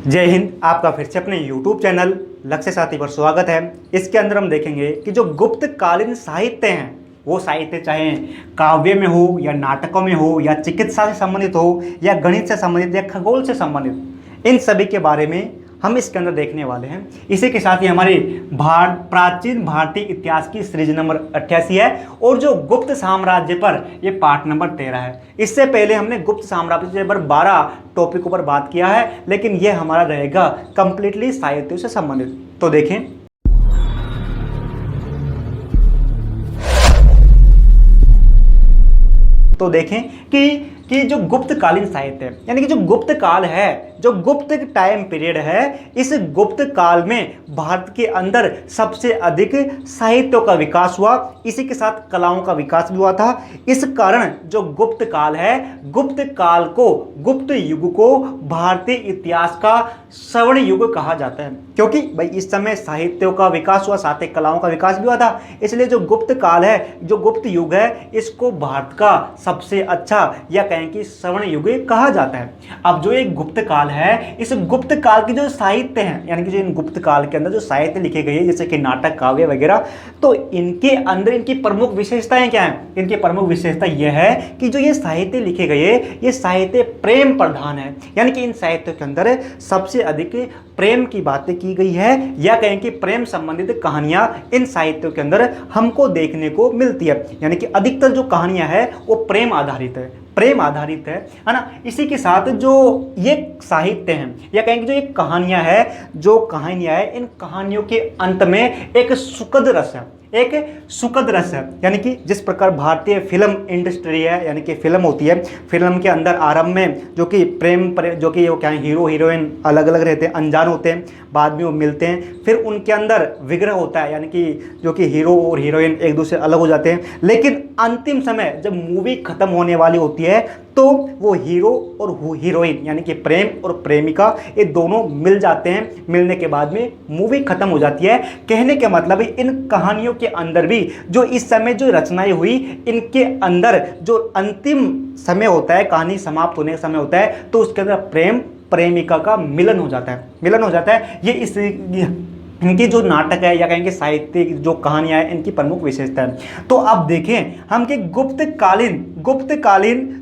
जय हिंद। आपका फिर से अपने YouTube चैनल लक्ष्य साथी पर स्वागत है। इसके अंदर हम देखेंगे कि जो गुप्त कालीन साहित्य हैं, वो साहित्य चाहे काव्य में हो या नाटकों में हो या चिकित्सा से संबंधित हो या गणित से संबंधित या खगोल से संबंधित, इन सभी के बारे में हम इसके अंदर देखने वाले हैं। इसी के साथ ही हमारे प्राचीन भारतीय इतिहास की सीरीज नंबर 88 है और जो गुप्त साम्राज्य पर ये पार्ट नंबर 13 है। इससे पहले हमने गुप्त साम्राज्य पर 12 टॉपिकों पर बात किया है, लेकिन ये हमारा रहेगा कंप्लीटली साहित्य से संबंधित। तो देखें, कि जो गुप्त कालीन साहित्य है, यानी कि जो गुप्त काल है, जो गुप्त टाइम पीरियड है, इस गुप्त काल में भारत के अंदर सबसे अधिक साहित्यों का विकास हुआ। इसी के साथ कलाओं का विकास भी हुआ था। इस कारण जो गुप्त काल है, गुप्त काल को, गुप्त युग को भारतीय इतिहास का स्वर्ण युग कहा जाता है, क्योंकि भाई इस समय साहित्यों का विकास हुआ, साथ ही कलाओं का विकास भी हुआ था। इसलिए जो गुप्त काल है, जो गुप्त युग है, इसको भारत का सबसे अच्छा या कहें कि स्वर्ण युग कहा जाता है। अब जो एक गुप्त काल है, इस गुप्त काल की जो साहित्य हैं, यानी कि जो इन गुप्त काल के अंदर जो साहित्य लिखे गए जैसे कि नाटक, काव्य वगैरह, तो इनके अंदर इनकी प्रमुख विशेषताएं क्या हैं? इनकी प्रमुख विशेषता यह है कि जो ये साहित्य लिखे गए, ये साहित्य प्रेम प्रधान है, यानी कि इन साहित्यों के अंदर सबसे अधिक प्रेम की बातें की गई है, या कहें कि प्रेम संबंधित कहानियां इन साहित्यों के अंदर हमको देखने को मिलती है। यानी कि अधिकतर जो कहानियां हैं वो प्रेम आधारित है, प्रेम आधारित है ना। इसी के साथ जो ये साहित्य हैं, या कहेंगे जो ये कहानियां हैं, जो कहानियां हैं, इन कहानियों के अंत में एक सुखद रस है, एक सुखद रस है। यानी कि जिस प्रकार भारतीय फिल्म इंडस्ट्री है, यानी कि फिल्म होती है, फिल्म के अंदर आरंभ में जो कि जो कि वो क्या है, हीरो हीरोइन अलग अलग रहते हैं, अनजान होते हैं, बाद में वो मिलते हैं, फिर उनके अंदर विग्रह होता है, यानी कि जो कि हीरो और हीरोइन एक दूसरे अलग हो जाते हैं। लेकिन अंतिम समय जब मूवी खत्म होने वाली होती है, तो वो हीरो और हीरोइन, यानी कि प्रेम और प्रेमिका, ये दोनों मिल जाते हैं। मिलने के बाद में मूवी खत्म हो जाती है। कहने का मतलब है इन कहानियों के अंदर भी जो इस समय जो रचनाएं हुई, इनके अंदर जो अंतिम समय होता है, कहानी समाप्त होने का समय होता है, तो उसके अंदर प्रेम प्रेमिका का मिलन हो जाता है, मिलन हो जाता है। ये इस इनकी जो नाटक है, या कहेंगे साहित्य जो कहानियां हैं, इनकी प्रमुख विशेषता है। तो अब देखें हम कि गुप्त कालीन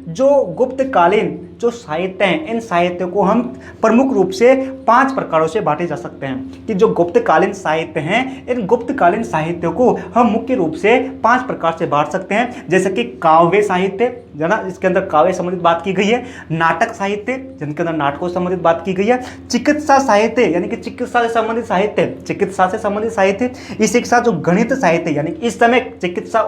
जो साहित्य हैं, इन साहित्य को हम प्रमुख रूप से 5 प्रकारों से बांटे जा सकते हैं। कि जो गुप्तकालीन साहित्य हैं, इन गुप्तकालीन साहित्य को हम मुख्य रूप से 5 प्रकार से बांट सकते हैं। जैसे कि काव्य साहित्य, जना इसके अंदर काव्य संबंधित बात की गई है, नाटक साहित्य जिनके अंदर नाटकों से संबंधित बात की गई है, चिकित्सा साहित्य यानी कि चिकित्सा से संबंधित साहित्य, चिकित्सा से संबंधित साहित्य। इसी के साथ जो गणित साहित्य, यानी कि इस समय चिकित्सा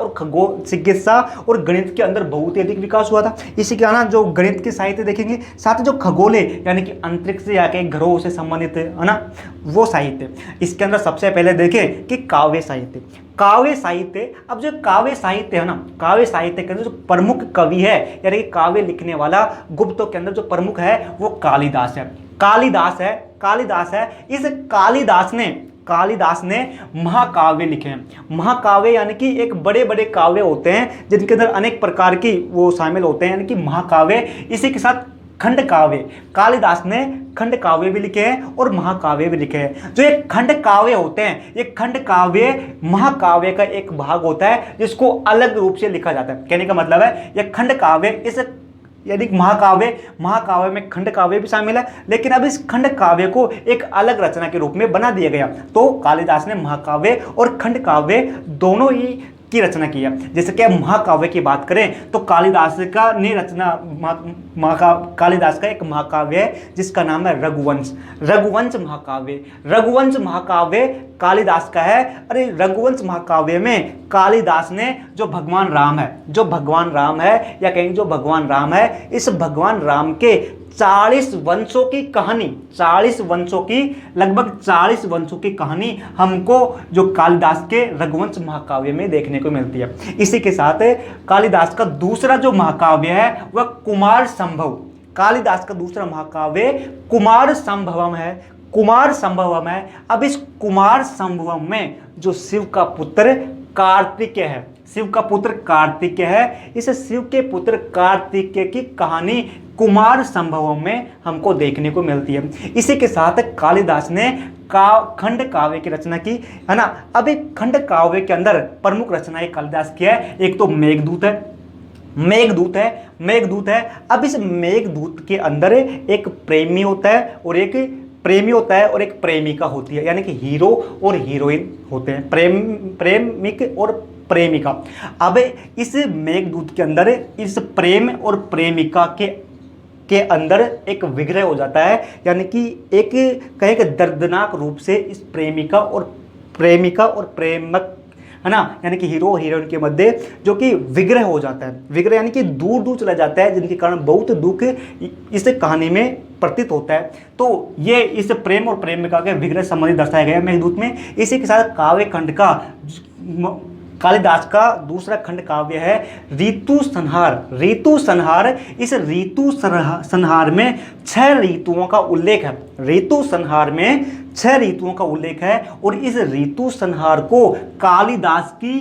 और गणित के अंदर बहुत ही अधिक विकास हुआ था। इसी के अलावा जो गणित के साहित्य देखेंगे, साथ ही जो खगोल है, यानी कि अंतरिक्ष या के ग्रहों से संबंधित है ना, वो साहित्य। इसके अंदर सबसे पहले देखें कि काव्य साहित्य। काव्य साहित्य, अब जो काव्य साहित्य है ना, काव्य साहित्य के अंदर जो प्रमुख कवि है, यानी कि काव्य लिखने वाला गुप्तों के अंदर जो प्रमुख है, वो कालिदास है। कालिदास है। इस कालिदास ने महाकाव्य लिखे हैं। महाकाव्य यानी कि एक बड़े बड़े काव्य होते हैं जिनके अंदर अनेक प्रकार की वो शामिल होते हैं, यानी कि महाकाव्य। इसी के साथ खंड काव्य, कालिदास ने खंड काव्य भी लिखे हैं और महाकाव्य भी लिखे हैं। जो ये खंड काव्य होते हैं, ये खंड काव्य महाकाव्य का एक भाग होता है जिसको अलग रूप से लिखा जाता है। कहने का मतलब है ये खंड काव्य, इस यानी महाकाव्य में खंड काव्य भी शामिल है, लेकिन अब इस खंड काव्य को एक अलग रचना के रूप में बना दिया गया। तो कालिदास ने महाकाव्य और खंड काव्य दोनों ही की रचना की है। जैसे कि महाकाव्य की बात करें तो कालिदास का एक महाकाव्य है जिसका नाम है रघुवंश महाकाव्य कालिदास का है। अरे रघुवंश महाकाव्य में कालिदास ने जो भगवान राम है या कहेंगे जो भगवान राम है, इस भगवान राम के 40 वंशों की कहानी, लगभग 40 वंशों की कहानी हमको जो कालिदास के रघुवंश महाकाव्य में देखने को मिलती है। इसी के साथ कालिदास का दूसरा जो महाकाव्य है वह कुमार संभव। कालिदास का दूसरा महाकाव्य कुमार संभवम है। अब इस कुमार संभवम में जो शिव का पुत्र कार्तिकेय है, इस शिव के पुत्र कार्तिकेय की कहानी कुमार संभवों में हमको देखने को मिलती है। इसी के साथ कालिदास ने खंड काव्य की रचना की, है ना। अब एक खंड काव्य के अंदर प्रमुख रचनाएं कालिदास की है, एक तो मेघदूत है, मेघदूत है। अब इस मेघदूत के अंदर एक प्रेमी होता है और एक प्रेमिका होती है, यानी कि हीरो और हीरोइन होते हैं, प्रेमिक और प्रेमिका। अब इस मेघदूत के अंदर इस प्रेम और प्रेमिका के अंदर एक विग्रह हो जाता है, यानी कि एक कहें कि दर्दनाक रूप से इस प्रेमिका और प्रेमक, है ना, यानी कि हीरो और हीरोइन के मध्य जो कि विग्रह हो जाता है। विग्रह यानी कि दूर दूर चला जाता है, जिनके कारण बहुत दुख इस कहानी में प्रतीत होता है। तो ये इस प्रेम और प्रेमिका के विग्रह संबंधी दर्शाया गया है मेघदूत में। इसी के साथ काव्य खंड का कालिदास का दूसरा खंड काव्य है ऋतु संहार। इस ऋतु संहार में 6 ऋतुओं का उल्लेख है। ऋतु संहार में 6 ऋतुओं का उल्लेख है और इस ऋतु संहार को कालिदास की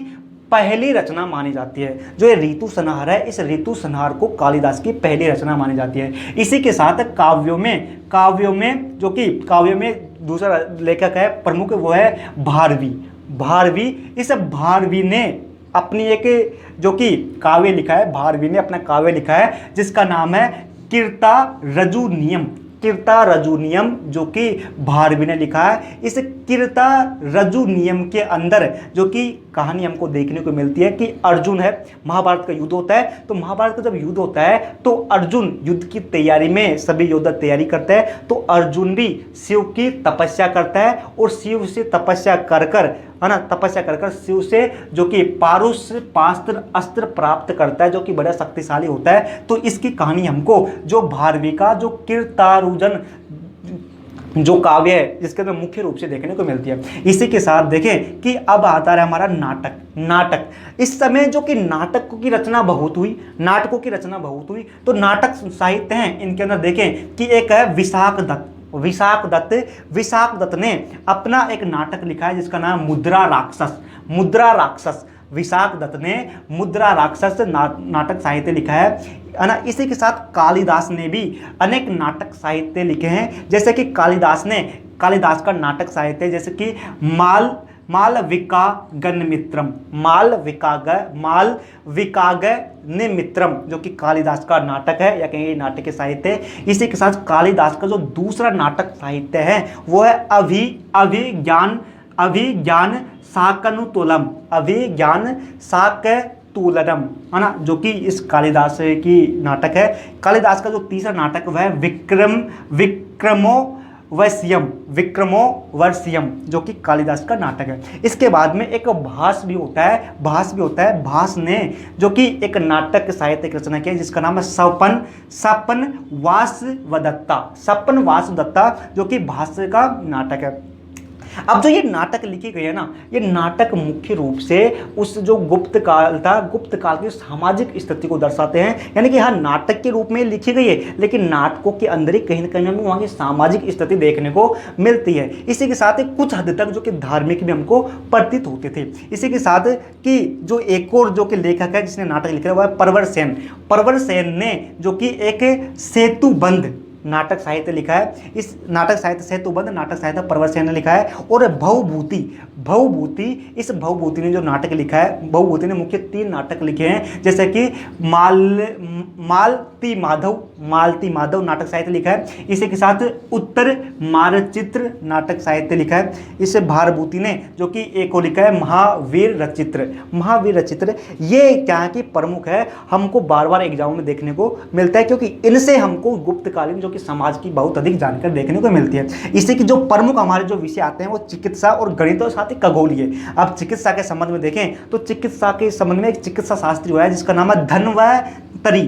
पहली रचना मानी जाती है। जो ये ऋतु संहार है, इस ऋतु संहार को कालिदास की पहली रचना मानी जाती है। इसी के साथ काव्यों में जो कि काव्य में दूसरा लेखक है प्रमुख, वो है भारवी। इस भारवी ने अपनी एक जो कि काव्य लिखा है, भारवी ने अपना काव्य लिखा है जिसका नाम है कीर्ता रजुनियम, जो कि भारवी ने लिखा है। इस कीर्ता रजुनियम के अंदर जो कि कहानी हमको देखने को मिलती है कि अर्जुन है, महाभारत का युद्ध होता है, तो महाभारत का जब युद्ध होता है तो अर्जुन युद्ध की तैयारी में सभी योद्धा तैयारी करते हैं, तो अर्जुन भी शिव की तपस्या करता है और शिव से तपस्या कर शिव से जो कि पारुष पास्त्र अस्त्र प्राप्त करता है, जो कि बड़ा शक्तिशाली होता है। तो इसकी कहानी हमको जो भारवी का जो कीर्तारुजन जो काव्य है जिसके अंदर मुख्य रूप से देखने को मिलती है। इसी के साथ देखें कि अब आता है हमारा नाटक। इस समय जो कि नाटकों की रचना बहुत हुई, तो नाटक साहित्य हैं, इनके अंदर देखें कि एक है विशाख दत्त ने अपना एक नाटक लिखा है जिसका नाम मुद्रा राक्षस। विशाख दत्त ने मुद्रा राक्षस नाटक साहित्य लिखा है ना। इसी के साथ कालिदास ने भी अनेक नाटक साहित्य लिखे हैं, जैसे कि कालिदास का नाटक साहित्य जैसे कि मालविकाग्निमित्रम जो कि कालिदास का नाटक है या कहेंगे नाटक के साहित्य है। इसी के साथ कालिदास का जो दूसरा नाटक साहित्य है वो है अभिज्ञान शाकुंतलम, है ना, जो कि इस कालिदास की नाटक है। कालिदास का जो तीसरा नाटक वह है विक्रमोर्वशीयम जो कि कालिदास का नाटक है। इसके बाद में एक भास भी होता है। भास ने जो कि एक नाटक साहित्य की रचना की है जिसका नाम है सपन वासवदत्ता जो कि भास का नाटक है। अब जो ये नाटक लिखी गई है ना, ये नाटक मुख्य रूप से उस जो गुप्त काल की सामाजिक स्थिति को दर्शाते हैं, यानी कि हाँ नाटक के रूप में लिखी गई है, लेकिन नाटकों के अंदर ही कहीं ना कहीं हमें वहाँ की सामाजिक स्थिति देखने को मिलती है। इसी के साथ ही कुछ हद तक जो कि धार्मिक भी हमको प्रतीत होते थे। इसी के साथ कि जो एक और जो कि लेखक है जिसने नाटक लिखा है वह है परवर सेन ने जो कि एक सेतुबंध नाटक साहित्य लिखा है। इस नाटक साहित्य सेतुबंध नाटक साहित्य परवर सेन ने लिखा है। और भवभूति इस भवभूति ने जो नाटक लिखा है, भवभूति ने मुख्य 3 नाटक लिखे हैं, जैसे कि मालती माधव नाटक साहित्य लिखा है। इसी के साथ उत्तर मारचित्र नाटक साहित्य लिखा है। इस भारभूति ने जो कि एक को लिखा है महावीर रचित्र। ये क्या है कि प्रमुख है, हमको बार बार एग्जाम में देखने को मिलता है, क्योंकि इनसे हमको गुप्तकालीन जो कि समाज की बहुत अधिक जानकारी देखने को मिलती है। इसी की जो प्रमुख हमारे जो विषय आते हैं वो चिकित्सा और गणित और साथ ही खगोलीय। अब चिकित्सा के संबंध में देखें तो चिकित्सा के संबंध में एक चिकित्सा शास्त्री हुआ है जिसका नाम है धन्वंतरी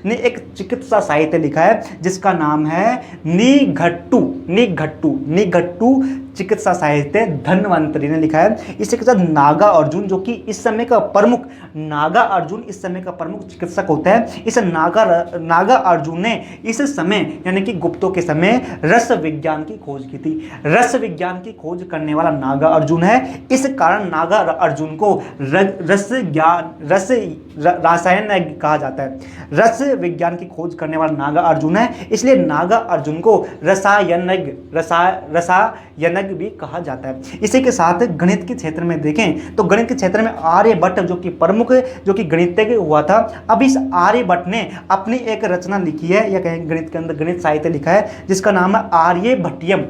ने एक चिकित्सा साहित्य लिखा है जिसका नाम है निघट्टू चिकित्सा साहित्य धन्वंतरी ने लिखा है। इसी के साथ नागा अर्जुन, जो कि इस समय का प्रमुख, नागा अर्जुन इस समय का प्रमुख चिकित्सक होता है। इस नागा अर्जुन ने इस समय यानी कि गुप्तों के समय रस विज्ञान की खोज की थी। रस विज्ञान की खोज करने वाला नागा अर्जुन है। इस कारण नागा अर्जुन को रसायन कहा जाता है। रस विज्ञान की खोज करने वाला नागा अर्जुन है, इसलिए नागा अर्जुन को रसायनज्ञ भी कहा जाता है। इसी के साथ गणित के क्षेत्र में देखें तो गणित के क्षेत्र में आर्यभट्ट जो कि प्रमुख जो कि गणितज्ञ हुआ था। अब इस आर्यभट्ट ने अपनी एक रचना लिखी है, या कहें गणित के अंदर गणित साहित्य लिखा है, जिसका नाम है आर्यभट्टियम।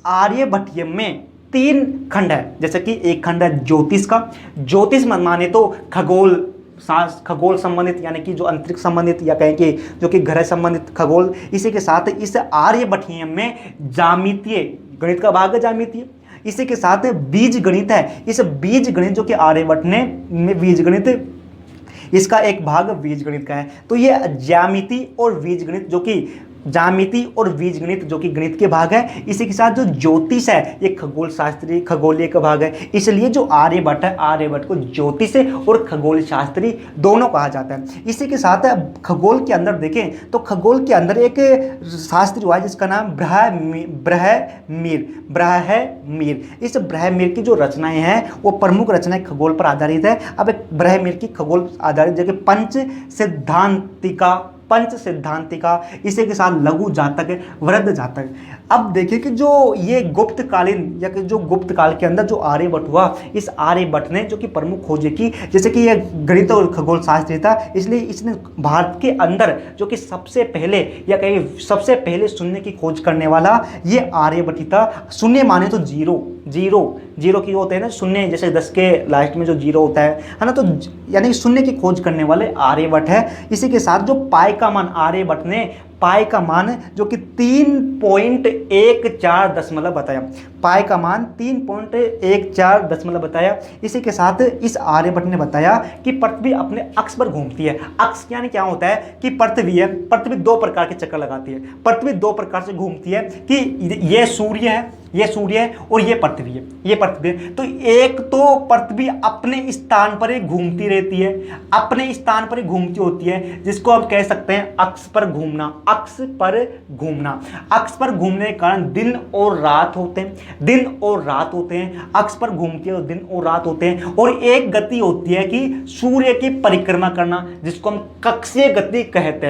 आर्यभट्टियम में 3 खंड है। जैसे कि एक खंड है ज्योतिष का। ज्योतिष माने तो खगोल संबंधित यानी कि जो अंतरिक्ष संबंधित, या कहें कि जो कि ग्रह संबंधित खगोल। इसी के साथ इस आर्यभट्टियम में ज्यामितीय गणित का भाग है, ज्यामितीय। इसी के साथ बीज गणित है। इस बीज गणित जो कि आर्यभट्ट ने बीज गणित, इसका एक भाग बीज गणित का है। तो ये ज्यामिति और बीज गणित जो कि गणित के भाग है। इसी के साथ जो ज्योतिष है ये खगोल शास्त्री खगोलीय का भाग है। इसलिए जो आर्यभट्ट है, आर्यभट्ट को ज्योतिष और खगोल शास्त्री दोनों कहा जाता है। इसी के साथ खगोल के अंदर देखें तो खगोल के अंदर एक शास्त्री हुआ है जिसका नाम ब्रह्ममीर। इस ब्रह्ममीर की जो रचनाएं हैं वो प्रमुख रचनाएं खगोल पर आधारित है। अब एक ब्रह्ममीर की खगोल आधारित जगह पंच सिद्धांतिका, इसी के साथ लघु जातक, वृद्ध जातक। अब देखिए कि जो ये गुप्तकालीन या कि जो गुप्त काल के अंदर जो आर्यभट्ट हुआ, इस आर्यभट्ट ने जो कि प्रमुख खोजें की, जैसे कि ये गणित और खगोल शास्त्री था, इसलिए इसने भारत के अंदर जो कि सबसे पहले या कहीं सबसे पहले शून्य की खोज करने वाला ये आर्यभट्ट ही था। शून्य माने तो जीरो की होते हैं ना शून्य, जैसे 10 के लास्ट में जो जीरो होता है ना, तो यानी शून्य की खोज करने वाले आर्यभट्ट है। इसी के साथ जो पाई का मान आर्यभट्ट ने पाई का मान जो कि 3.14 दशमलव बताया। पाई का मान 3.14 दशमलव बताया। इसी के साथ इस आर्यभट्ट ने बताया कि पृथ्वी अपने अक्ष पर घूमती है। अक्ष यानी क्या होता है कि पृथ्वी है, पृथ्वी 2 प्रकार के चक्कर लगाती है। पृथ्वी 2 प्रकार से घूमती है कि ये सूर्य है और ये पृथ्वी है। तो एक तो पृथ्वी अपने स्थान पर ही घूमती रहती है, अपने स्थान पर ही घूमती होती है, जिसको हम कह सकते हैं अक्ष पर घूमना। अक्ष पर घूमने के कारण दिन और रात होते हैं। अक्ष पर घूमती है और दिन और रात होते हैं। और एक गति होती है कि सूर्य की परिक्रमा करना, जिसको हम कक्षीय गति कहते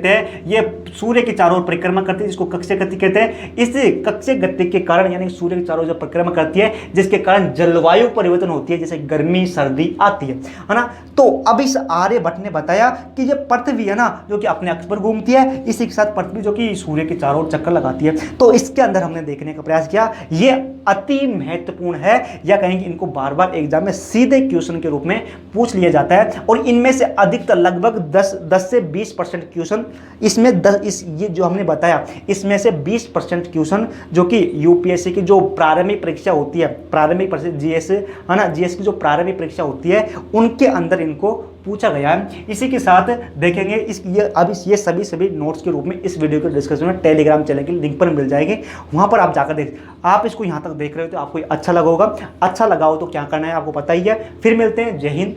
हैं। ये सूर्य के चारों ओर परिक्रमा करती है, जिसको कक्षीय गति कहते हैं। इस कक्षीय गति के कारण यानी सूर्य के चारों ओर परिक्रमा करती है, जिसके कारण जलवायु परिवर्तन होती है, जैसे गर्मी सर्दी आती है ना। तो अब इस आर्यभट्ट ने बताया कि ये पृथ्वी है ना जो कि अपने अक्ष पर घूमती है, इसी के साथ पृथ्वी जो कि सूर्य के चारों ओर चक्कर लगाती है। तो इसके अंदर हमने देखने का प्रयास किया, ये अति महत्वपूर्ण है, या कहेंगे इनको बार बार एग्जाम में सीधे क्वेश्चन के रूप में पूछ लिया जाता है। और इनमें से अधिकतर लगभग 10 से 20% क्वेश्चन इसमें ये जो हमने बताया, इसमें से 20% क्वेश्चन जो कि यूपीएससी की जो प्रारंभिक परीक्षा होती है, प्रारंभिक परीक्षा जीएस है ना, जीएस की जो प्रारंभिक परीक्षा होती है उनके अंदर इनको पूछा गया है। इसी के साथ देखेंगे ये सभी नोट्स के रूप में इस वीडियो के डिस्क्रिप्शन में टेलीग्राम चैनल के लिंक पर मिल जाएंगे, वहां पर आप जाकर देख। आप इसको यहां तक देख रहे हो तो आपको अच्छा लगा होगा। अच्छा लगा हो तो क्या करना है आपको पता ही है। फिर मिलते हैं। जय हिंद,